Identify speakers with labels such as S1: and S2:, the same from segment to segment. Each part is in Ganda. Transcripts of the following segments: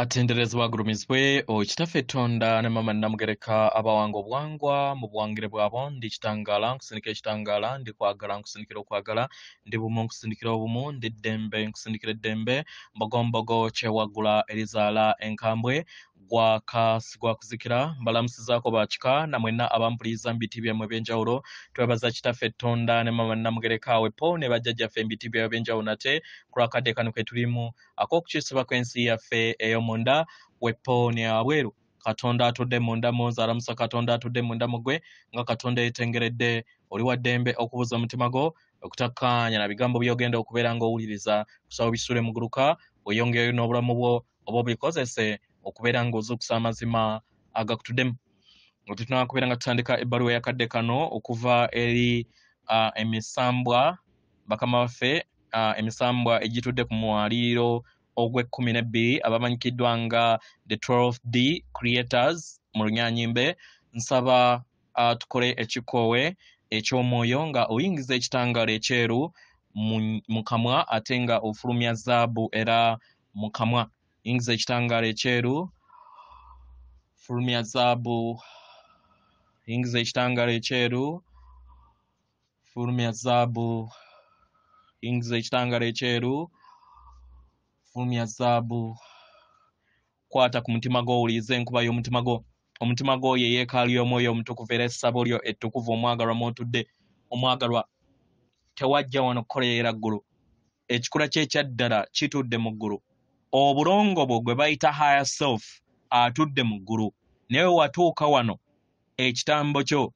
S1: Atenderezwa gurumizwe o kitaffe tonda ne mama namugereka abawango bwangwa mu bwangire bwabo ndi kitangala nkusindikira kitangala ndi kwagala nkusindikira okwagala ndi bumu nkusindikira obumu ndi dembe nkusindikira dembe mbogombogo chewagula elizala enkambwe gwa kuzikira mbalamusizaako bakika namwena abampuliza mbiti byamwe byenjawulo twebaza kitaffe tonda ne mama namugereka wepo ne bajjajjaffe mbiti byabwe byenjawulo nate kulwakadde kano ke tulimu ak'okukisibwa kw'ensi yaffe ey'omunda wepo ne abweru katonda atudde munda munza alamusa katonda atudde munda mugwe nga katonda yetengeredde oli wa ddembe okubuza omutima gwo okutakkaanya na bigambo by'ogenda okubeera ng'owuliriza kusaba bisule muguluka weyongeyo n'obulamu bwo oba obikozese okubeera ng'ozuukusa amazima agakutuddemu tutunaba kubeera nga tutandika ebbaluwa yakadde kano okuva eri Emisambwa bakama baffe Emisambwa ejitudde ku Kumwaliro ogw'e12 abamanyikiddwa nga the 12D creators mu NYANZI nsaba tukole ekikoowe eky'omwoyo nga oyingiza ekitangaala ekyeru mu kamwa ate nga ofulumya zaabu era mu kamwa yingiza ekitangaala ekyeru fulumya zaabu yingiza ekitangaala ekyeru fulumya zaabu yingiza ekitangaala ekyeru fulumya zaabu kwata ku mutima gwo owulirize enkuba y'omutima gwo omutima gwo ye yeekaalu y'omwoyo omutukuvu era essabo lyo ettukuvu omwagalwa mw'otudde omwagalwa tewajja wano kukolerera ggulu ekikula kye ekyaddala kitudde mu ggulu obulongo bwo gwe bayita higher self atudde mu ggulu naye watuuka wano ekitambo kyo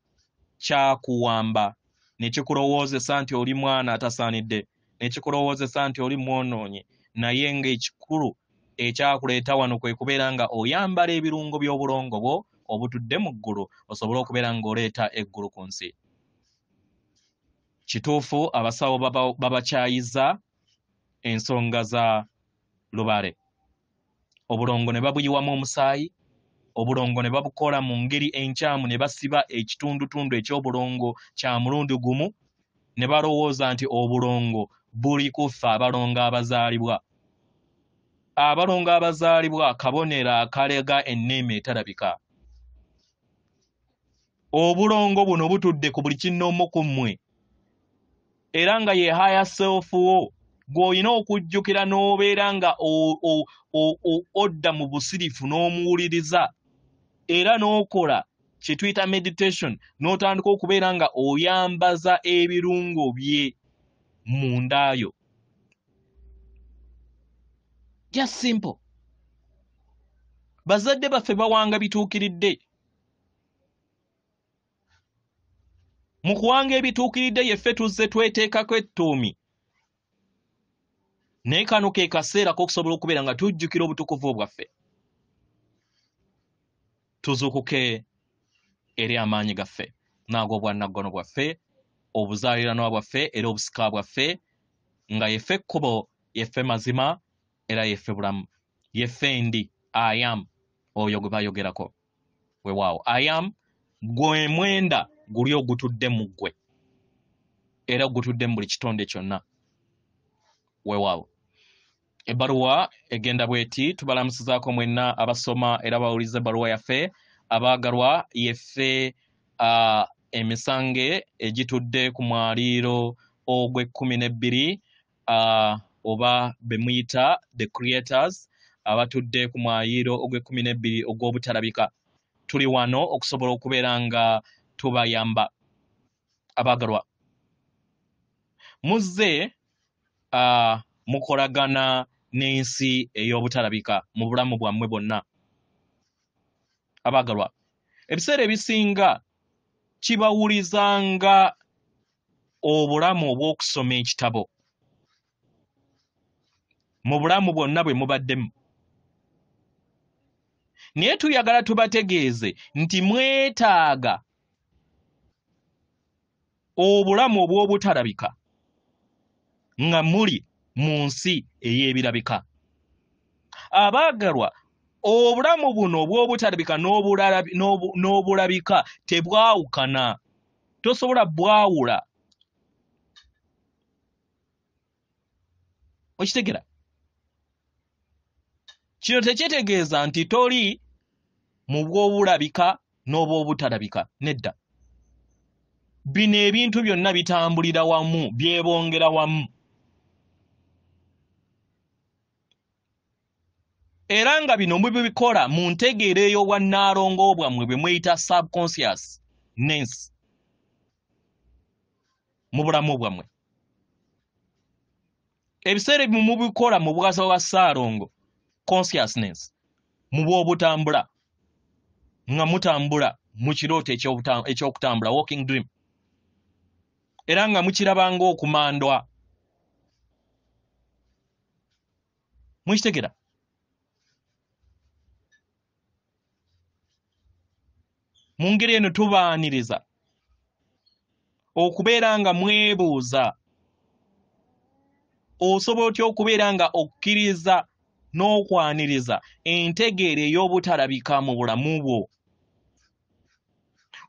S1: kyakuwamba ne kikulowoozesa nti oli mwana atasaanidde ne kikulowoozesa nti oli mwonoonye naye ng'ekikulu ekyakuleeta wano kwe kubeera nga oyambala ebirungo by'obulongo bwo obutudde mu ggulu osobole okubeera ng'oleeta eggulu ku nsi kituufu abasawo babakyayiza ensonga za lubale obulongo ne babuyiwamu omusaayi obulongo ne babukola mu ngeri enkyamu ne basiba ekitundutundu eky'obulongo kya mulundi gumu ne balowooza nti obulongo buli kufa abalongo abazaalibwa kabonero akalega enneema etalabika obulongo buno butudde ku buli kinnoomo ku mmwe era nga ye higher self wo gw'olina okujjukira n'obeera nga odda mu busirifu n'omuwuliriza era n'okola kye tuyita meditation n'otandika okubeera nga oyambaza ebirungo bye mundayo just simple bazadde baffe bawanga bituukiridde mu kuwanga ebituukiridde yeffe tuzze tweteekako ettuumi naye kano ke kaseera k'okusobola okubeera nga tujjukira obutukuvu bwaffe tuzuukuke eri amaanyi gaffe n'ag'obwannaggono bwaffe obuzaaliranwa bwaffe era obusika bwaffe nga yeffe ekkubo yeffe mazima era yeffe bulamu yeffe ndi I am oyo gwe bayogerako weewaawo I am gwe mwenda guli ogutudde mu ggwe era ogutudde mu buli kitonde kyonna weewaawo ebbaluwa egenda bweti tubalamusizaako mwenna abasoma era bawuliza ebbaluwa yaffe abaagalwa yeffe emisange egitudde ku mwaliiro ogw'e12 oba bemuyita the creators abatudde ku mwaliiro ogw'e12 ogw'obutalabika tuli wano okusobola okubeera nga tubayamba abaagalwa muzze mukolagana n'ensi ey'obutalabika mu bulamu bwammwe bwonna abaagalwa ebiseera ebisinga kibawulizanga obulamu obw'okusoma ekitabo mu bulamu bwonna bwe mubaddemu naye tuyagala tubategeeze nti mwetaaga obulamu obw'obutalabika nga muli mu nsi ey'ebirabika abaagalwa obulamu buno obw'obutalabika n'obulabika tebwawukana tosobola bwawula okitegera kino tekitegeeza nti toli mu bw'obulabika n'obw'obutalabika nedda. Bino ebintu byonna bitambulira wamu, byebongera wamu. Era nga bino mubikola mu ntegeero ey'obwannaalongo bwammwe bwe mweyita subconscious ness mu bulamu bwammwe. Ebiseera ebimu mubikola mu bwasa bwa saalongo consciousness mu bw'obutambula nga mutambula mu kirooto eky'okutambula walking dream. Era nga mukirabanga okumandwa. Mwikitegera? Mu ngeri eno tubaaniriza okubeera nga mwebuuza osobola otya okubeera nga okkiriza n'okwaniriza entegeero ey'obutalabika mu bulamu bwo.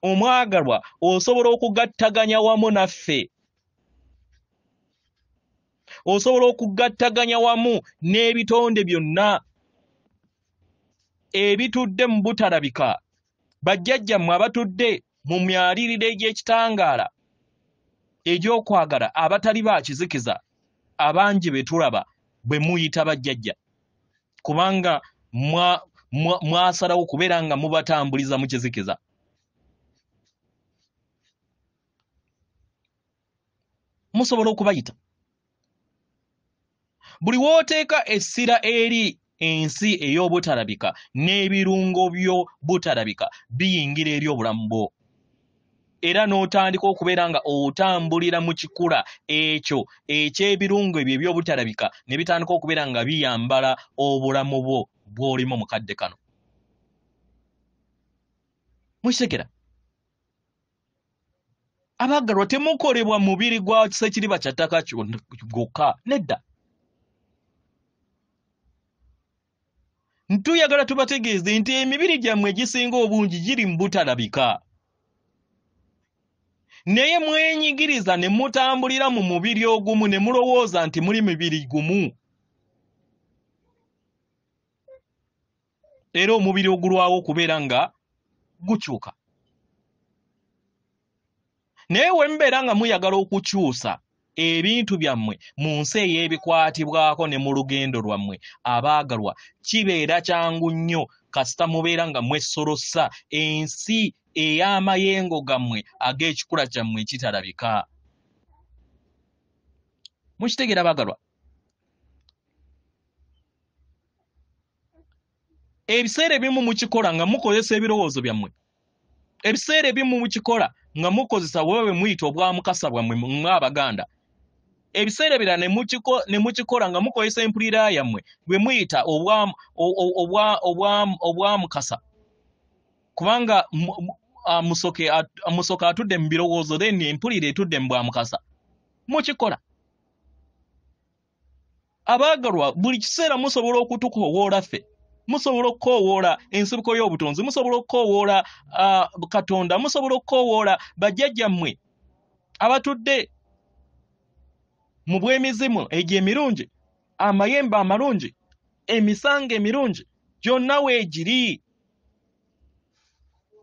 S1: Omwagalwa osobola okugattaganya wamu naffe. Osobola okugattaganya wamu n'ebitonde byonna ebitudde mu butalabika. Bajjajjammwe abatudde mu myaliriro egy'ekitangaala egy'okwagala abatali ba kizikiza abangi be tulaba bwe muyita bajjajja. Kubanga mwasalawo kubeera nga mubatambuliza mu kizikiza. Musobola okubayita. Buli wooteeka essira eri ensi ey'obutalabika n'ebirungo by'obutalabika biyingira eri obulamu bwo. Era n'otandika okubeera nga otambulira mu kikula ekyo eky'ebirungo ebyo eby'obutalabika ne bitandika okubeera nga biyambala obulamu bwo bw'olimu mu kadde kano. Mukitegera? Abaagalwa temukolebwa mubiri gwa Ssekiriba kya ttaka gwokka nedda. Ntuyagala tubategeeze nti emibiri gyammwe egisinga obungi giri mu butalabika. Naye mwenyigiriza ne mutambulira mu mubiri ogumu ne mulowooza nti muli mibiri gumu. Era omubiri ogulwawo okubeera nga gukyuka. Naye we mubeera nga muyagala okukyusa ebintu byammwe mu nsi ey'ebikwatibwako ne mu lugendo lwammwe, abaagalwa, kibeera kyangu nnyo kasita mubeera nga mwesolossa ensi ey'amayengo gammwe ag'ekikula kyammwe ekitalabika. Mukitegeera abaagalwa? Ebiseera ebimu mukikola nga mukozesa ebirowoozo byammwe. Ebiseera ebimu mukikola nga mukozesa bwe muyita obwamukasa bwammwe ng'Abaganda. Ebiseera ebirala ne mukikola nga mukozesa empulira yammwe bwe muyita obwamukasa. Kubanga musoke atudde mu birowoozo then empulira etudde mu bwamukasa. Mukikola. Abaagalwa, buli kiseera musobola okutukoowoola ffe. Musobola okukoowoola ensibuko y'obutonzi, musobola okukoowoola Katonda, musobola okukoowoola bajjajjammwe abatudde mu bw'emizimu egyo emirungi, amayembe amalungi, emisango emirungi, gyonna weegiri.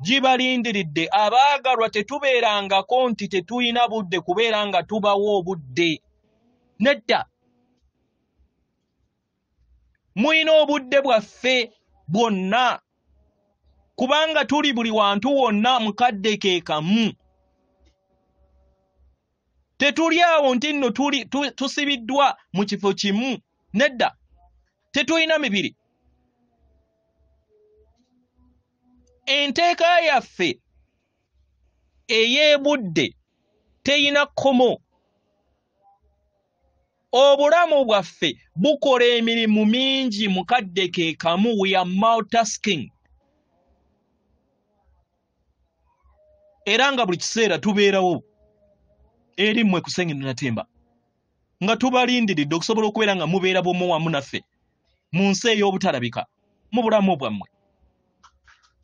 S1: Gibalindiridde. Abaagalwa, tetubeerangako nti tetulina budde kubeera nga tubawo obudde. Nedda. Muyina obudde bwaffe bwonna kubanga tuli buli wantu wonna mu kadde ke kamu. Tetuli awo nti nno tusibiddwa mu kifo kimu. Nedda. Tetulina mibiri. Enteeka yaffe ey'ebudde teyina kkomo. Obulamu bwaffe bukola emirimu mingi mu kadde ke kamu. We are multitasking. Era nga buli kiseera tubeerawo eri mmwe kusengera natemba nga tubalindiridde okusobola okubeera nga mubeera bw'omu wamu naffe mu nsi ey'obutalabika mu bulamu bwammwe.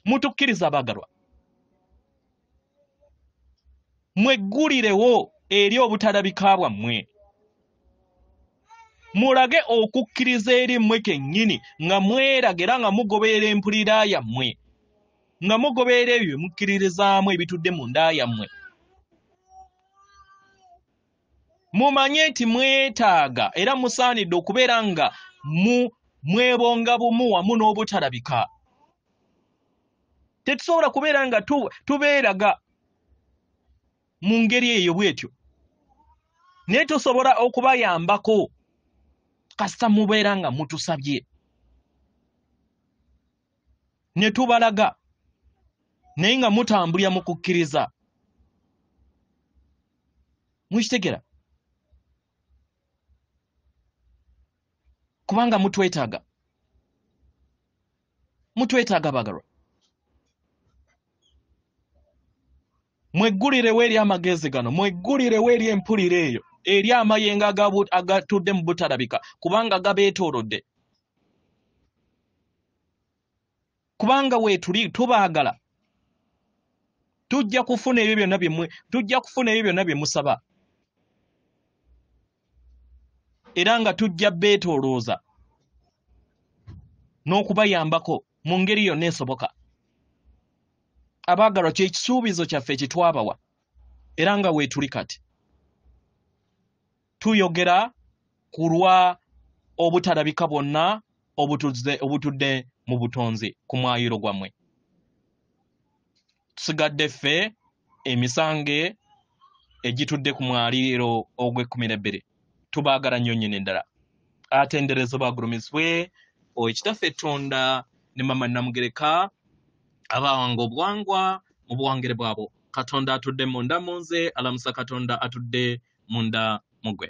S1: Mutukkiriza abaagalwa, mweggulirewo eri obutalabika bwammwe. mulage okukkiriza eri mmwe kennyini nga mweragira nga mugoberera empulira yammwe nga mugoberera ebyo mukkiririzaamu ebitudde mu nda yammwe mumanye nti mwetaaga era musaanidde okubeera nga mwebonga bumu wamu n'obutalabika tetusobola kubeera nga tubeeraga mu ngeri eyo bwetyo naye tusobola okubayambako kasita mubeera nga mutusabye ne tubalaga naye nga mutambulira mu kukkiriza mukitegera kubanga mutwetaaga bagalwa mweggulirewo eri amagezi gano mweggulirewo eri empulira eyo eri amayengo agatudde mu butalabika kubanga gabeetoolodde kubanga weetuli tubaagala tujja kufuna ebyo byonna bye musaba era nga tujja beetoolooza n'okubayambako mu ngeri yonna esoboka abaagalwa kyekisuubizo kyaffe kitwabawa era nga weetuli kati tuyogera ku lwa obutalabika bwonna obutudde mu butonzi ku mwayiro gwammwe tusigadde ffe emisange egitudde ku mwaliro ogw'e12 tubaagala nnyo nnyini ddala atenderezo bagulumizibwe ekitaffe Tonda ne mama Namugereka abawanga obwangwa mu buwangire bwabo Katonda atudde munda mu nze alamusa Katonda atudde munda mugwe